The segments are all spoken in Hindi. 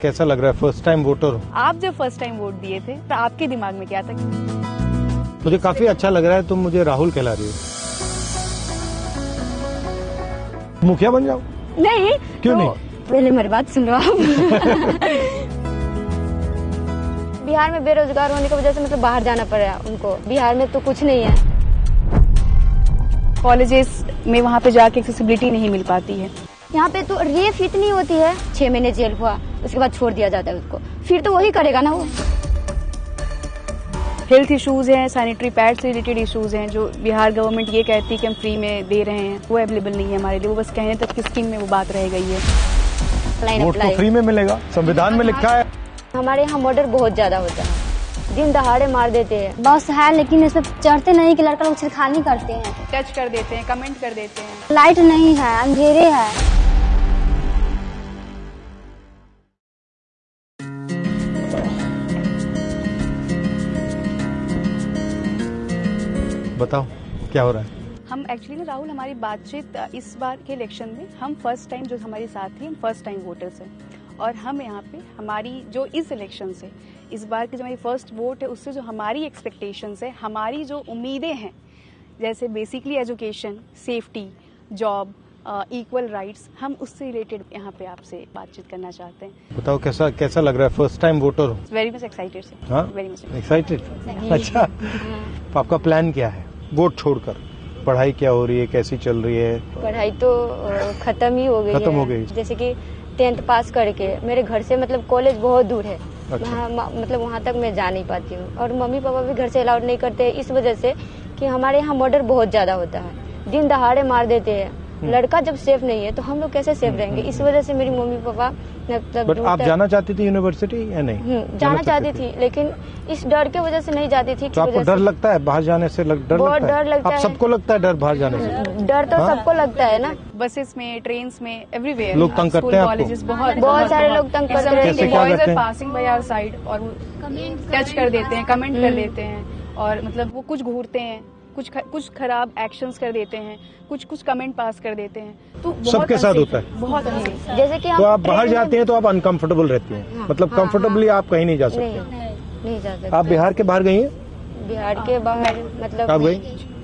कैसा लग रहा है? फर्स्ट टाइम वोटर हूँ। आप जब फर्स्ट टाइम वोट दिए थे तो आपके दिमाग में क्या था? मुझे काफी अच्छा लग रहा है। तुम मुझे राहुल कहला रही हो। मुखिया बन जाओ। नहीं। क्यों तो नहीं? पहले मेरी बात सुन लो आप। बिहार में बेरोजगार होने की वजह से मतलब बाहर जाना पड़ रहा है उनको। बिहार में तो कुछ नहीं है। कॉलेजेस में वहाँ पे जाके एक्सेसिबिलिटी नहीं मिल पाती है। यहाँ पे तो रेप इतनी होती है, 6 महीने जेल हुआ उसके बाद छोड़ दिया जाता है उसको, फिर तो वही करेगा ना वो। हेल्थ इश्यूज हैं, सैनिटरी पैड से रिलेटेड इश्यूज हैं जो बिहार गवर्नमेंट ये कहती है कि हम फ्री में दे रहे हैं, वो अवेलेबल नहीं है हमारे लिए। वो बस कहने तक की स्कीम में वो बात रह गई है। वोट तो फ्री में मिलेगा, संविधान में लिखा है। हमारे यहाँ मर्डर बहुत ज्यादा होता है, दिन दहाड़े मार देते हैं। बस है लेकिन इसमें चढ़ते नहीं कि लड़का लोग छिड़खानी करते हैं, टच कर देते हैं, कमेंट कर देते हैं। लाइट नहीं है, अंधेरे है। बताओ क्या हो रहा है? हम एक्चुअली ना राहुल, हमारी बातचीत इस बार के इलेक्शन में हम फर्स्ट टाइम, जो हमारे साथी हम फर्स्ट टाइम वोटर्स हैं, और हम यहाँ पे हमारी जो इस इलेक्शन से इस बार की जो हमारी फर्स्ट वोट है उससे जो हमारी एक्सपेक्टेशंस है, हमारी जो उम्मीदें हैं, जैसे basically education, safety, job, equal rights, हम उससे रिलेटेड यहाँ पे आपसे बातचीत करना चाहते हैं। बताओ कैसा लग रहा है? फर्स्ट टाइम वोटर हूँ। वेरी मच एक्साइटेड से। हाँ, वेरी मच एक्साइटेड। अच्छा, तो आपका प्लान क्या है वोट छोड़कर? पढ़ाई क्या हो रही है, कैसी चल रही है? पढ़ाई तो खत्म ही हो गई। खत्म हो गई। जैसे कि 10th पास करके मेरे घर से मतलब कॉलेज बहुत दूर है। अच्छा। मतलब वहाँ तक मैं जा नहीं पाती हूँ, और मम्मी पापा भी घर से अलाउड नहीं करते इस वजह से कि हमारे यहाँ मर्डर बहुत ज्यादा होता है, दिन दहाड़े मार देते हैं। लड़का जब सेफ नहीं है तो हम लोग कैसे सेफ रहेंगे? इस वजह से मेरी मम्मी पापा मतलब। बट आप जाना चाहती थी यूनिवर्सिटी या नहीं? जाना चाहती थी, लेकिन इस डर के वजह से नहीं जाती थी। तो आपको डर लगता है बाहर जाने से? बहुत डर लगता है। आप सबको लगता है डर बाहर जाने से? डर तो सबको लगता है ना। बसेस में, ट्रेन में, एवरीवेयर लोग तंग करते हैं आपको? बहुत सारे लोग तंग करते हैं। पासिंग बाय आवर साइड और टच कर देते हैं, कमेंट कर देते हैं, और मतलब वो कुछ घूरते हैं, कुछ खराब एक्शंस कर देते हैं, कुछ कमेंट पास कर देते हैं। तो सबके साथ होता है। बहुत जैसे कि तो आप बाहर जाते हैं तो आप अनकंफर्टेबल रहती हैं? हाँ, मतलब कंफर्टेबली आप कहीं नहीं जा सकते? नहीं जा सकते। आप बिहार के बाहर गई हैं? बिहार के बाहर मतलब आप गई?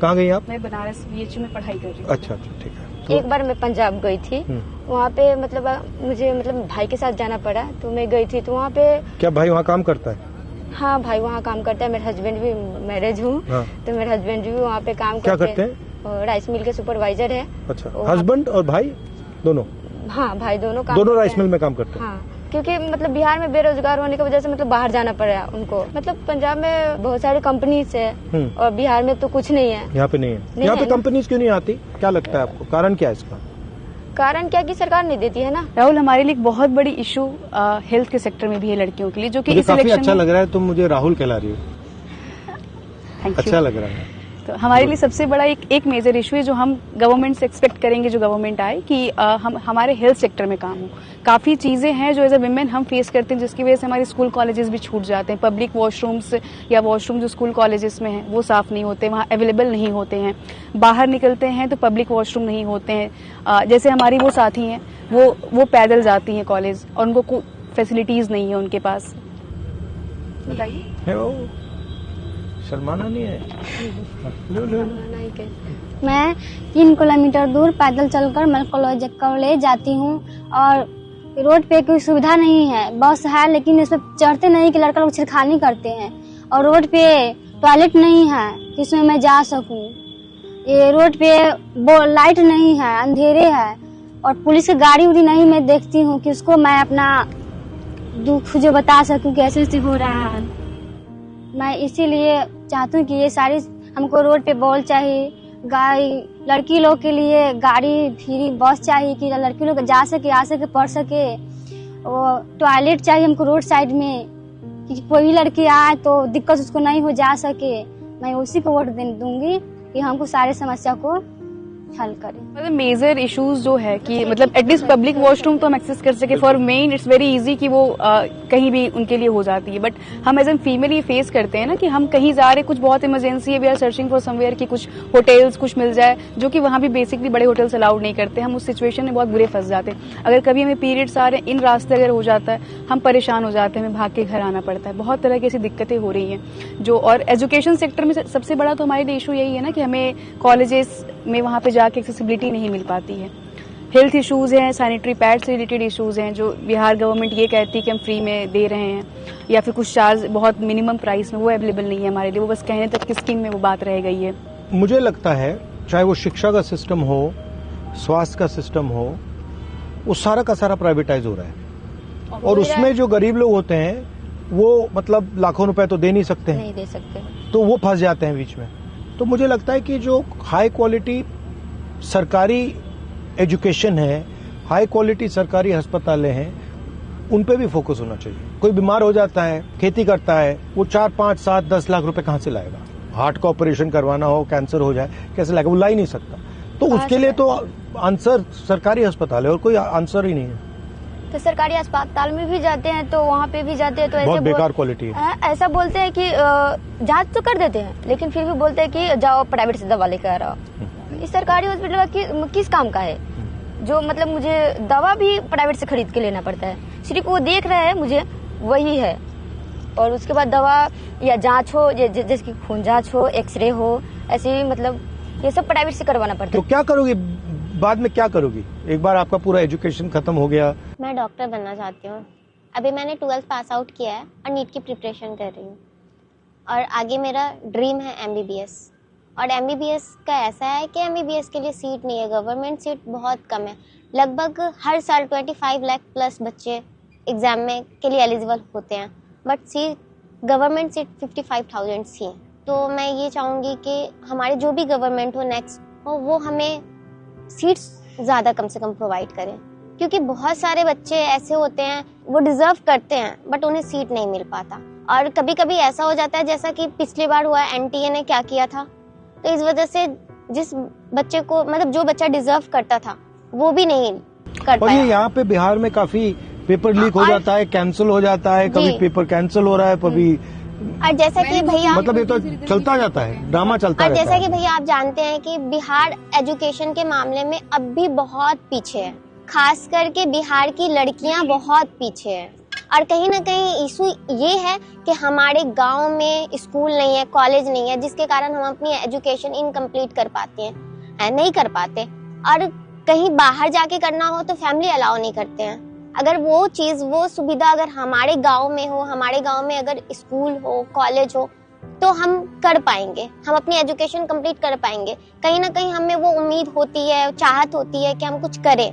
कहाँ गई आप? मैं बनारस BHU में पढ़ाई कर रही हूँ। अच्छा, ठीक है। एक बार मैं पंजाब गई थी, वहाँ पे मतलब मुझे भाई के साथ जाना पड़ा, तो मैं गई थी। तो वहाँ पे क्या भाई वहाँ काम करता है? हाँ, भाई वहाँ काम करता है। मेरे हस्बैंड भी मैरिज हूँ। हाँ। तो मेरे हस्बैंड भी वहाँ पे काम क्या करते हैं? राइस मिल के सुपरवाइजर है। अच्छा, हस्बैंड और भाई दोनों? हाँ, भाई दोनों राइस मिल में काम करते हैं। हाँ, क्योंकि मतलब बिहार में बेरोजगार होने की वजह से मतलब बाहर जाना पड़ रहा है उनको। मतलब पंजाब में बहुत सारी कंपनीज है और बिहार में तो कुछ नहीं है। यहाँ पे नहीं है। यहाँ पे कंपनीज क्यों नहीं आती? क्या लगता है आपको, कारण क्या है इसका? कारण क्या कि सरकार नहीं देती है ना। राहुल, हमारे लिए एक बहुत बड़ी इशू हेल्थ के सेक्टर में भी है लड़कियों के लिए, जो कि काफी अच्छा लग रहा है। तुम मुझे राहुल कहला रही हो। अच्छा लग रहा है। तो हमारे लिए सबसे बड़ा एक मेजर इशू है जो हम गवर्नमेंट से एक्सपेक्ट करेंगे, जो गवर्नमेंट आए, कि हम हमारे हेल्थ सेक्टर में काम हो। काफ़ी चीज़ें हैं जो एज अ विमेन हम फेस करते हैं, जिसकी वजह से हमारे स्कूल कॉलेजेस भी छूट जाते हैं। पब्लिक वॉशरूम्स या वॉशरूम जो स्कूल कॉलेजेस में हैं वो साफ़ नहीं होते, वहाँ अवेलेबल नहीं होते हैं। बाहर निकलते हैं तो पब्लिक वॉशरूम नहीं होते हैं। जैसे हमारी वो साथी हैं, वो पैदल जाती हैं कॉलेज, और उनको कोई फैसिलिटीज़ नहीं है उनके पास। बताइए। शर्माना नहीं है। मैं 3 किलोमीटर दूर पैदल चलकर मैं कॉलेज जाती हूँ, और रोड पे कोई सुविधा नहीं है। बस है लेकिन इसमें चढ़ते नहीं कि लड़का लोग छिड़खानी करते हैं, और रोड पे टॉयलेट नहीं है जिसमें मैं जा सकूँ। ये रोड पे लाइट नहीं है, अंधेरे है, और पुलिस की गाड़ी उड़ी नहीं मैं देखती हूँ कि उसको मैं अपना दुख जो बता सकूँ कैसे ऐसे हो रहा है। मैं इसीलिए चाहती हूँ कि ये सारी हमको रोड पे बॉल चाहिए, लड़की लोग के लिए गाड़ी फ्री बस चाहिए कि लड़की लोग जा सके, आ सके, पढ़ सके। और टॉयलेट चाहिए हमको रोड साइड में, कि कोई भी लड़की आए तो दिक्कत उसको नहीं हो, जा सके। मैं उसी को वोट दूंगी कि हमको सारे समस्या को हल करें। मतलब मेजर इश्यूज जो है कि मतलब एटलीस्ट पब्लिक वॉशरूम तो हम एक्सेस कर सके। For main it's very easy कि वो कहीं भी उनके लिए हो जाती है, बट हम एज एन फीमेल ये फेस करते हैं ना कि हम कहीं जा रहे, कुछ बहुत इमरजेंसी है, we are searching for somewhere कि कुछ होटल्स कुछ मिल जाए, जो कि वहां भी बेसिकली बड़े होटल्स अलाउड नहीं करते। हम उस सिचुएशन में बहुत बुरे फंस जाते हैं। अगर कभी हमें पीरियड्स आ रहे हैं, इन रास्ते अगर हो जाता है, हम परेशान हो जाते हैं, हमें भाग के घर आना पड़ता है। बहुत तरह की ऐसी दिक्कतें हो रही हैं जो, और एजुकेशन सेक्टर में सबसे बड़ा तो हमारे लिए इशू यही है ना कि हमें कॉलेजेस में वहां पे जाके एक्सेसिबिलिटी नहीं मिल पाती है। हेल्थ इश्यूज हैं, सैनिटरी पैड से रिलेटेड इश्यूज हैं जो बिहार गवर्नमेंट ये कहती है कि हम फ्री में दे रहे हैं, या फिर कुछ चार्ज बहुत मिनिमम प्राइस में, वो अवेलेबल नहीं है हमारे लिए। वो बस कहने तक की स्कीम में वो बात रह गई है। मुझे लगता है चाहे वो शिक्षा का सिस्टम हो, स्वास्थ्य का सिस्टम हो, वो सारा का सारा प्राइवेटाइज हो रहा है, और उसमें जो गरीब लोग होते हैं वो मतलब लाखों रुपए तो दे नहीं सकते हैं, नहीं दे सकते, तो वो फंस जाते हैं बीच में। तो मुझे लगता है कि जो हाई क्वालिटी सरकारी एजुकेशन है, हाई क्वालिटी सरकारी अस्पतालें हैं, उन पे भी फोकस होना चाहिए। कोई बीमार हो जाता है, खेती करता है, वो 4, 5, 7, 10 लाख रुपए कहाँ से लाएगा? हार्ट का ऑपरेशन करवाना हो, कैंसर हो जाए, कैसे लाएगा? वो ला ही नहीं सकता। तो उसके लिए तो आंसर सरकारी अस्पताल है, और कोई आंसर ही नहीं है। तो सरकारी अस्पताल में भी जाते हैं तो वहाँ पे भी जाते हैं तो बहुत बेकार क्वालिटी है। ऐसा बोलते हैं कि जांच तो कर देते हैं, लेकिन फिर भी बोलते हैं कि जाओ प्राइवेट से दवा लेकर आओ। इस सरकारी हॉस्पिटल किस काम का है? जो मतलब मुझे दवा भी प्राइवेट से खरीद के लेना पड़ता है, सिर्फ वो देख रहे हैं मुझे, वही है। और उसके बाद दवा या जांच हो, जैसे कि खून जांच हो, एक्सरे हो, ऐसे मतलब ये सब प्राइवेट से करवाना पड़ता है। तो क्या करोगी बाद में, क्या करोगी एक बार आपका पूरा एजुकेशन खत्म हो गया? मैं डॉक्टर बनना चाहती हूँ। अभी मैंने 12th पास आउट किया है और नीट की प्रिपरेशन कर रही हूँ, और आगे मेरा ड्रीम है MBBS। और MBBS का ऐसा है कि MBBS के लिए सीट नहीं है, गवर्नमेंट सीट बहुत कम है। लगभग हर साल 25 लाख प्लस बच्चे एग्ज़ाम में के लिए एलिजिबल होते हैं, बट सीट गवर्नमेंट सीट 55,000 ही है। तो मैं ये चाहूँगी कि हमारे जो भी गवर्नमेंट हो नेक्स्ट हो, वो हमें सीट्स ज़्यादा कम से कम प्रोवाइड करें, क्योंकि बहुत सारे बच्चे ऐसे होते हैं वो डिज़र्व करते हैं बट उन्हें सीट नहीं मिल पाता। और कभी कभी ऐसा हो जाता है जैसा कि पिछली बार हुआ, NTA ने क्या किया था, तो इस वजह से जिस बच्चे को मतलब जो बच्चा डिजर्व करता था वो भी नहीं कर पाया। और ये यहाँ पे बिहार में काफी पेपर लीक हो जाता है, कैंसिल हो जाता है, कभी पेपर कैंसिल हो रहा है, कभी, और जैसा कि भैया मतलब ये तो चलता जाता है, ड्रामा चलता रहता है। और जैसा कि भैया आप जानते हैं कि बिहार एजुकेशन के मामले में अब भी बहुत पीछे है, खास करके बिहार की लड़कियां बहुत पीछे है। और कहीं ना कहीं इशू ये है कि हमारे गांव में स्कूल नहीं है, कॉलेज नहीं है, जिसके कारण हम अपनी एजुकेशन इनकम्प्लीट कर पाते हैं, नहीं कर पाते। और कहीं बाहर जाके करना हो तो फैमिली अलाउ नहीं करते हैं। अगर वो चीज़, वो सुविधा अगर हमारे गांव में हो, हमारे गांव में अगर स्कूल हो, कॉलेज हो, तो हम कर पाएंगे, हम अपनी एजुकेशन कंप्लीट कर पाएंगे। कहीं ना कहीं हमें वो उम्मीद होती है, चाहत होती है कि हम कुछ करें,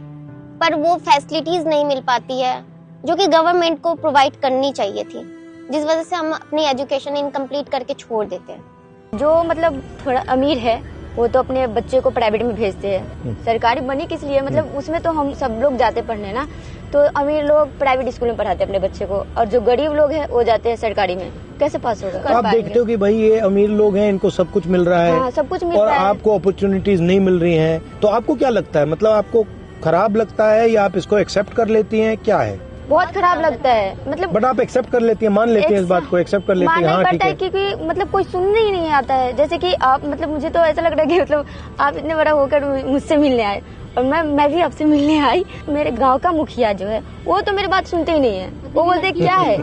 पर वो फैसिलिटीज नहीं मिल पाती है जो कि गवर्नमेंट को प्रोवाइड करनी चाहिए थी, जिस वजह से हम अपनी एजुकेशन इनकम्प्लीट करके छोड़ देते हैं। जो मतलब थोड़ा अमीर है वो तो अपने बच्चे को प्राइवेट में भेजते हैं, सरकारी बनी किस लिए, मतलब उसमें तो हम सब लोग जाते पढ़ने ना, तो अमीर लोग प्राइवेट स्कूल में पढ़ाते हैं अपने बच्चे को, और जो गरीब लोग हैं वो जाते हैं सरकारी में। कैसे पास होगा? आप देखते हो कि भाई ये अमीर लोग हैं, इनको सब कुछ मिल रहा है, हाँ, सब कुछ मिल और रहा है, आपको अपॉर्चुनिटीज नहीं मिल रही हैं, तो आपको क्या लगता है, मतलब आपको खराब लगता है या आप इसको एक्सेप्ट कर लेती हैं, क्या है? बहुत खराब लगता है, मतलब बट आप एक्सेप्ट कर लेती हैं, मान लेती हैं इस बात को, एक्सेप्ट कर लेती हैं, हाँ ठीक है। क्योंकि मतलब कोई सुनने ही नहीं आता है। जैसे कि आप, मतलब मुझे तो ऐसा लग रहा है कि मतलब आप इतने बड़ा होकर मुझसे मिलने आए, और मैं भी आपसे मिलने आई। मेरे गांव का मुखिया जो है वो तो मेरी बात सुनते ही नहीं है, वो बोलते क्या है,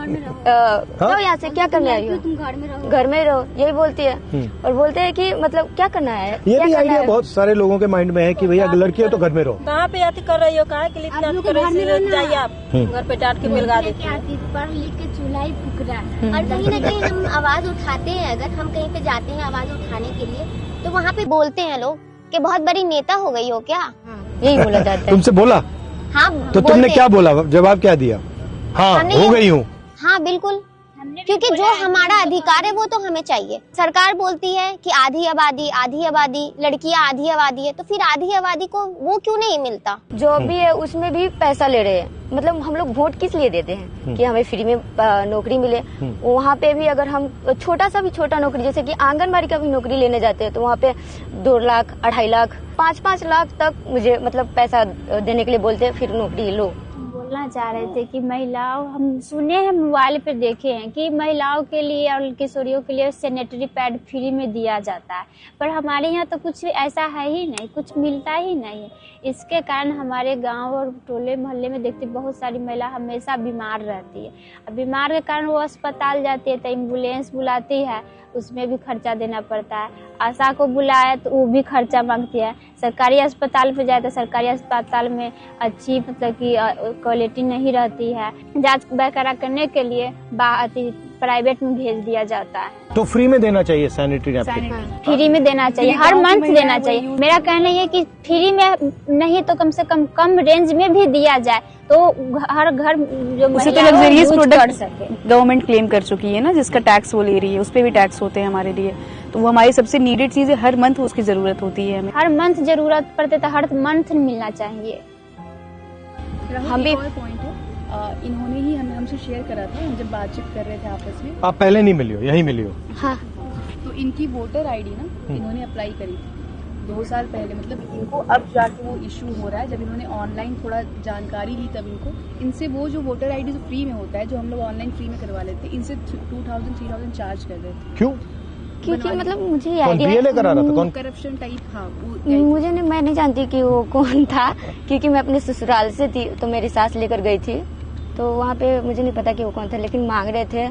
जाओ यहाँ से, क्या करने आई हो, घर में रहो, यही बोलती है। और बोलते हैं कि मतलब क्या करना है, ये भी आइडिया बहुत सारे लोगों के माइंड में है कि भैया लड़की हो तो घर में रहो। कहाँ पे आती कर रही हो, कहाँ के लिए जाइए आप, घर पे डांट के मिलगा देती है। पढ़ लिख के चूल्हा ही फूक रहा है। और कहीं ना कहीं हम आवाज उठाते हैं, अगर हम कहीं पे जाते हैं आवाज उठाने के लिए, तो वहाँ पे बोलते हैं लोग कि बहुत बड़ी नेता हो गई हो क्या, यही बोला जाता है। तुमसे बोला? हाँ। तो तुमने क्या बोला, जवाब क्या दिया? हाँ हो गई हूँ। हाँ बिल्कुल, क्योंकि जो हमारा अधिकार है वो तो हमें चाहिए। सरकार बोलती है कि आधी आबादी, लड़कियां आधी आबादी है, तो फिर आधी आबादी को वो क्यों नहीं मिलता? जो भी है उसमें भी पैसा ले रहे हैं। मतलब हम लोग वोट किस लिए देते हैं कि हमें फ्री में नौकरी मिले। वहाँ पे भी अगर हम छोटा नौकरी, जैसे कि आंगनबाड़ी का भी नौकरी लेने जाते हैं, तो वहाँ पे 2 लाख, 2.5 लाख, 5-5 लाख तक मुझे मतलब पैसा देने के लिए बोलते हैं, फिर नौकरी लो। बोलना चाह रहे थे कि महिलाओं, हम सुने हैं, मोबाइल पे देखे हैं कि महिलाओं के लिए और किशोरियों के लिए सैनिटरी पैड फ्री में दिया जाता है, पर हमारे यहाँ तो कुछ ऐसा है ही नहीं, कुछ मिलता ही नहीं है। इसके कारण हमारे गांव और टोले मोहल्ले में देखते बहुत सारी महिला हमेशा बीमार रहती है। अब बीमार के कारण वो अस्पताल जाती है तो एम्बुलेंस बुलाती है, उसमें भी खर्चा देना पड़ता है। आशा को बुलाया तो वो भी खर्चा मांगती है। सरकारी अस्पताल पे जाए तो सरकारी अस्पताल में अच्छी मतलब कि क्वालिटी नहीं रहती है। जांच वगैरह करने के लिए प्राइवेट में भेज दिया जाता है। तो फ्री में देना चाहिए सैनिटरी नैपकिन, फ्री में देना चाहिए, हर मंथ देना चाहिए। मेरा कहना ये कि फ्री में नहीं तो कम से कम रेंज में भी दिया जाए तो हर घर जो उसे तो लग्जरियस प्रोडक्ट गवर्नमेंट क्लेम कर चुकी है ना, जिसका टैक्स वो ले रही है, उस पे भी टैक्स होते हैं हमारे लिए, तो वो हमारी सबसे नीडेड चीज है। हर मंथ उसकी जरूरत होती है हमें, हर मंथ जरूरत पड़ते तो हर मंथ मिलना चाहिए। हम भी पॉइंट है, इन्होंने ही हमसे शेयर करा था, हम जब बातचीत कर रहे थे आपस में। आप पहले नहीं मिली हो, यही मिली हो? हाँ। तो इनकी वोटर आईडी ना इन्होंने अप्लाई करी थी 2 साल पहले, मतलब इनको अब जाके वो इशू हो रहा है। जब इन्होंने ऑनलाइन थोड़ा जानकारी ली तब इनसे वो जो वोटर आईडी जो फ्री में होता है, जो हम लोग ऑनलाइन फ्री में करवा लेते हैं, इनसे 2000-3000 चार्ज कर रहे थे। क्यों? क्योंकि मतलब मुझे कौन BLA करा रहा था? कौन? Corruption type. हाँ, मुझे नहीं, मैं नहीं जानती कि वो कौन था, क्योंकि मैं अपने ससुराल से थी तो मेरी सास लेकर गई थी, तो वहाँ पे मुझे नहीं पता कि वो कौन था, लेकिन मांग रहे थे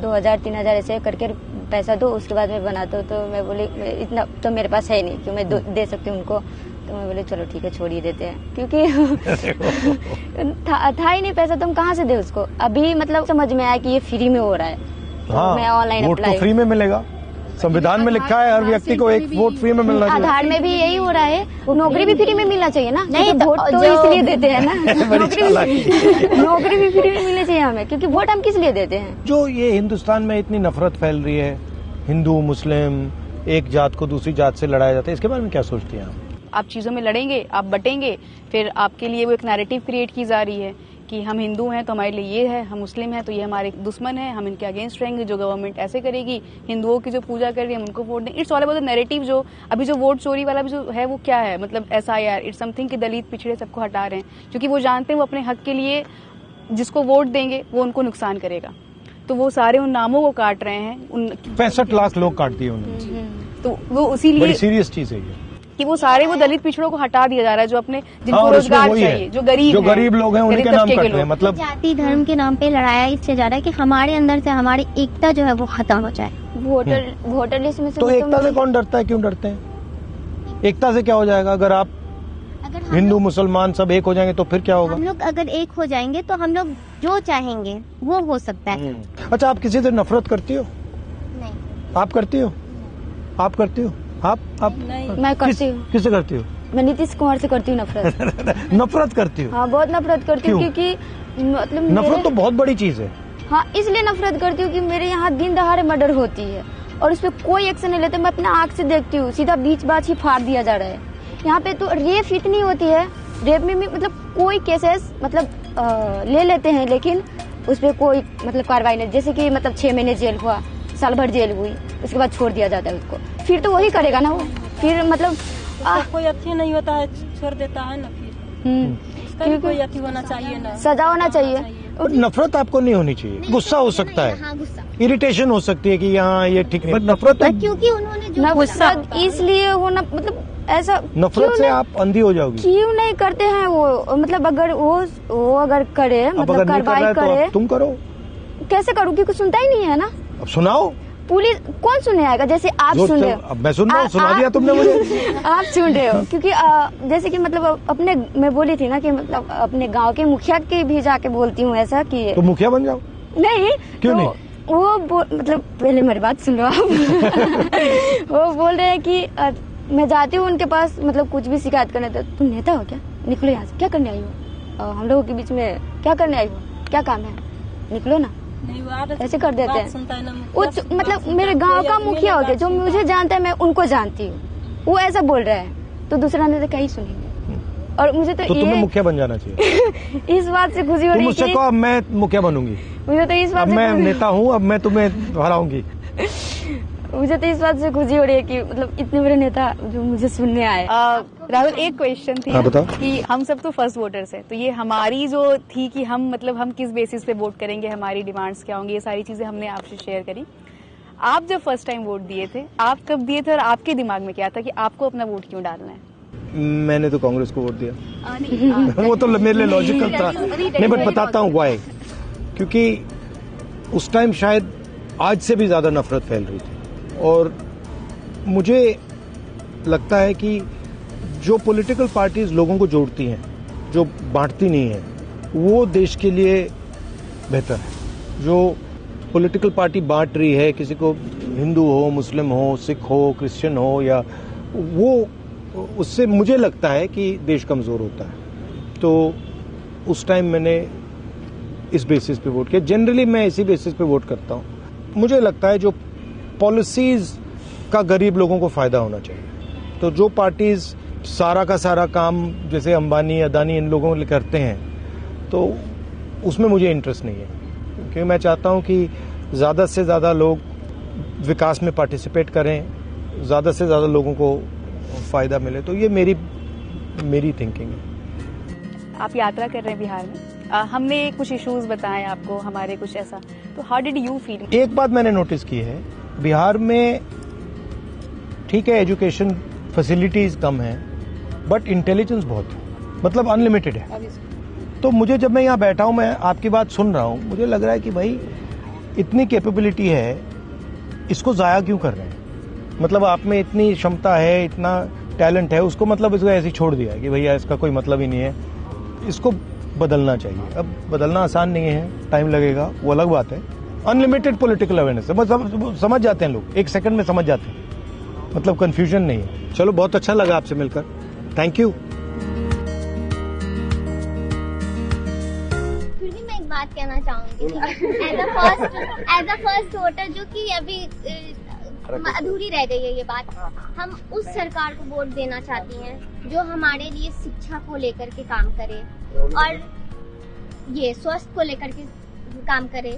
2000-3000 ऐसे करके पैसा दो, उसके बाद मैं बनाता हूँ। तो मैं बोली इतना तो मेरे पास है नहीं कि मैं दे सकती हूँ उनको, तो मैं बोले चलो ठीक है छोड़ ही देते हैं, क्योंकि था ही नहीं पैसा, तो हम कहाँ से दे उसको। अभी मतलब समझ में आया कि ये फ्री में हो रहा है, तो हाँ, मैं ऑनलाइन वोट अप्लाई। तो फ्री में मिलेगा, संविधान में लिखा है हर व्यक्ति को एक वोट फ्री में मिलना चाहिए। आधार में भी यही हो रहा है, नौकरी भी फ्री में मिलना चाहिए ना। नहीं तो वोट तो इसलिए देते हैं ना, नौकरी भी फ्री में मिलनी चाहिए हमें, क्योंकि वोट हम किस लिए देते हैं। जो ये हिंदुस्तान में इतनी नफरत फैल रही है, हिंदू मुस्लिम, एक जात को दूसरी जात से लड़ाया जाता है, इसके बारे में क्या सोचती हैं आप चीजों में लड़ेंगे, आप बटेंगे, फिर आपके लिए वो एक नैरेटिव क्रिएट की जा रही है कि हम हिंदू हैं तो हमारे लिए ये है, हम मुस्लिम हैं तो ये हमारे दुश्मन है, हम इनके अगेंस्ट रहेंगे, जो गवर्नमेंट ऐसे करेगी, हिंदुओं की जो पूजा कर रही है हम उनको वोट दें। It's all about the narrative. जो अभी जो वोट चोरी वाला भी जो है वो क्या है, मतलब SIR, इट्स समथिंग कि दलित पिछड़े सबको हटा रहे हैं, क्योंकि वो जानते हैं वो अपने हक के लिए जिसको वोट देंगे वो उनको नुकसान करेगा, तो वो सारे उन नामों को काट रहे हैं। 65 लाख लोग काट दिए उन्होंने, तो वो इसीलिए बड़ी सीरियस चीज है ये कि वो सारे वो दलित पिछड़ों को हटा दिया जा रहा है, जो अपने जिनको हाँ, रोजगार चाहिए, जो गरीब लोग हैं उनके नाम कट रहे हैं। मतलब जाति धर्म के नाम पे लड़ाया इससे ज्यादा है कि हमारे अंदर से हमारी एकता जो है वो खत्म हो जाए। वोटर लिस्ट में से तो एकता से कौन डरता है, क्यों डरते हैं? एकता से क्या हो जाएगा? अगर आप हिंदू मुसलमान सब एक हो जाएंगे तो फिर क्या होगा? हम लोग अगर एक हो जाएंगे तो हम लोग जो चाहेंगे वो हो सकता है। अच्छा, आप किसी से नफरत करती हो? नहीं। आप करती हो? आप करती हो? आप मैं करती हूँ। किससे करती हो? मैं नीतीश कुमार से करती हूँ नफरत। नफरत करती हो? हाँ, बहुत नफरत करती हूँ, क्योंकि मतलब नफरत तो बहुत बड़ी चीज है। हाँ, इसलिए नफरत करती हूँ कि मेरे यहाँ दिन दहाड़े मर्डर होती है और उस पर कोई एक्शन नहीं लेते। मैं अपना आँख से देखती हूँ, सीधा बीच बाच ही फाड़ दिया जा रहा है। यहाँ पे तो रेप इतनी होती है, रेप में भी मतलब कोई केसेस मतलब ले लेते हैं, लेकिन उस पर कोई मतलब कार्रवाई नहीं। जैसे कि मतलब 6 महीने जेल हुआ, साल भर जेल हुई, उसके बाद छोड़ दिया जाता है उसको, फिर तो वही करेगा ना वो, फिर मतलब कोई अच्छी नहीं होता है, छोड़ देता है ना, फिर कोई अच्छी होना चाहिए ना, सजा होना चाहिए। नफरत आपको नहीं होनी चाहिए, गुस्सा हो सकता है, हाँ, गुस्सा, इरिटेशन हो सकती है कि यहाँ ये ठीक नहीं, नफरत क्योंकि उन्होंने जो नफरत इसलिए होना मतलब ऐसा नफरत से आप अंधी हो जाओगी। क्यों नहीं करते हैं वो, मतलब अगर वो अगर करे, मतलब कार्रवाई करे, तुम करो। कैसे करूँ, क्योंकि सुनता ही नहीं है ना। अब सुनाओ, पुलिस कौन सुने आएगा? जैसे आप सुन रहे हो, अब मैं सुन रहा हूँ, सुना दिया तुमने मुझे। आप सुन रहे हो, क्योंकि जैसे कि मतलब अपने मैं बोली थी ना कि मतलब अपने गांव के मुखिया के भी जाके बोलती हूँ ऐसा कि तो मुखिया बन जाओ। नहीं, क्यों तो नहीं? वो मतलब पहले मेरी बात सुन लो आप। वो बोल रहे हैं कि मैं जाती हूँ उनके पास, मतलब कुछ भी शिकायत करने, तो तुम नेता हो क्या, निकलो यहाँ से, क्या करने आई हो, हम लोगों के बीच में क्या करने आई हो, क्या काम है, निकलो ना। नहीं वो आदत ऐसे कर देते बात हैं। सुनता है ना, वो बस बात मतलब सुनता मेरे है, गांव कोई का अपनी मुखिया बात हो गया, जो सुनता मुझे है। जानता है मैं उनको जानती हूँ, वो ऐसा बोल रहा है तो दूसरा ने तो कहीं सुनेंगे। और मुझे तो तुम्हें ये मुखिया बन जाना चाहिए। इस बात से खुशी हो तुम रही मुझसे है कहो अब मैं मुखिया बनूंगी, मुझे तो इस अब बात मैं से नेता हूँ, अब मैं तुम्हें हराऊंगी। मुझे तो इस बात से खुशी हो रही है कि मतलब इतने बड़े नेता जो मुझे सुनने आए। राहुल, एक क्वेश्चन थी हाँ, बताओ। कि हम सब तो फर्स्ट वोटर्स हैं, तो ये हमारी जो थी कि हम मतलब हम किस बेसिस पे वोट करेंगे, हमारी डिमांड्स क्या होंगी, ये सारी चीजें हमने आपसे शेयर करी। आप जब फर्स्ट टाइम वोट दिए थे, आप कब दिए थे और आपके दिमाग में क्या था कि आपको अपना वोट क्यों डालना है? मैंने तो कांग्रेस को वोट दिया। वो तो मेरे लिए लॉजिकल था। नहीं, बट बताता हूँ व्हाई। क्योंकि उस टाइम शायद आज से भी ज्यादा नफरत फैल रही थी, और मुझे लगता है कि जो पॉलिटिकल पार्टीज लोगों को जोड़ती हैं, जो बांटती नहीं है, वो देश के लिए बेहतर है। जो पॉलिटिकल पार्टी बांट रही है, किसी को हिंदू हो, मुस्लिम हो, सिख हो, क्रिश्चियन हो, या वो, उससे मुझे लगता है कि देश कमजोर होता है। तो उस टाइम मैंने इस बेसिस पे वोट किया। जनरली मैं इसी बेसिस पे वोट करता हूँ। मुझे लगता है जो पॉलिसीज का गरीब लोगों को फायदा होना चाहिए। तो जो पार्टीज सारा का सारा काम जैसे अंबानी, अदानी, इन लोगों ने करते हैं, तो उसमें मुझे इंटरेस्ट नहीं है। क्योंकि मैं चाहता हूं कि ज़्यादा से ज़्यादा लोग विकास में पार्टिसिपेट करें, ज़्यादा से ज़्यादा लोगों को फ़ायदा मिले। तो ये मेरी थिंकिंग है। आप यात्रा कर रहे हैं बिहार में, हमने कुछ इश्यूज बताए आपको, हमारे कुछ ऐसा, तो हाउ डिड यू फील? एक बात मैंने नोटिस की है, बिहार में ठीक है एजुकेशन फैसिलिटीज कम है, बट इंटेलिजेंस बहुत है, मतलब अनलिमिटेड है। तो मुझे, जब मैं यहाँ बैठा हूँ, मैं आपकी बात सुन रहा हूँ, मुझे लग रहा है कि भाई इतनी कैपेबिलिटी है, इसको जाया क्यों कर रहे हैं? मतलब आप में इतनी क्षमता है, इतना टैलेंट है, उसको मतलब इसको ऐसे ही छोड़ दिया है कि भैया इसका कोई मतलब ही नहीं है, इसको बदलना चाहिए। अब बदलना आसान नहीं है, टाइम लगेगा, वो अलग बात है। अनलिमिटेड पॉलिटिकल अवेयरनेस है, समझ जाते हैं लोग, एक सेकंड में समझ जाते हैं, मतलब कंफ्यूजन नहीं है। चलो, बहुत अच्छा लगा आपसे मिलकर, थैंक यू। फिर भी मैं एक बात कहना चाहूंगी, एज अ फर्स्ट वोटर, जो कि अभी अधूरी रह गई है ये बात। हम उस सरकार को वोट देना चाहती हैं जो हमारे लिए शिक्षा को लेकर के काम करे, और ये स्वास्थ्य को लेकर के काम करे,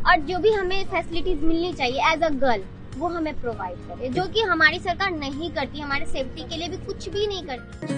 और जो भी हमें फैसिलिटीज मिलनी चाहिए एज अ गर्ल, वो हमें प्रोवाइड करे, जो कि हमारी सरकार नहीं करती। हमारे सेफ्टी के लिए भी कुछ भी नहीं करती।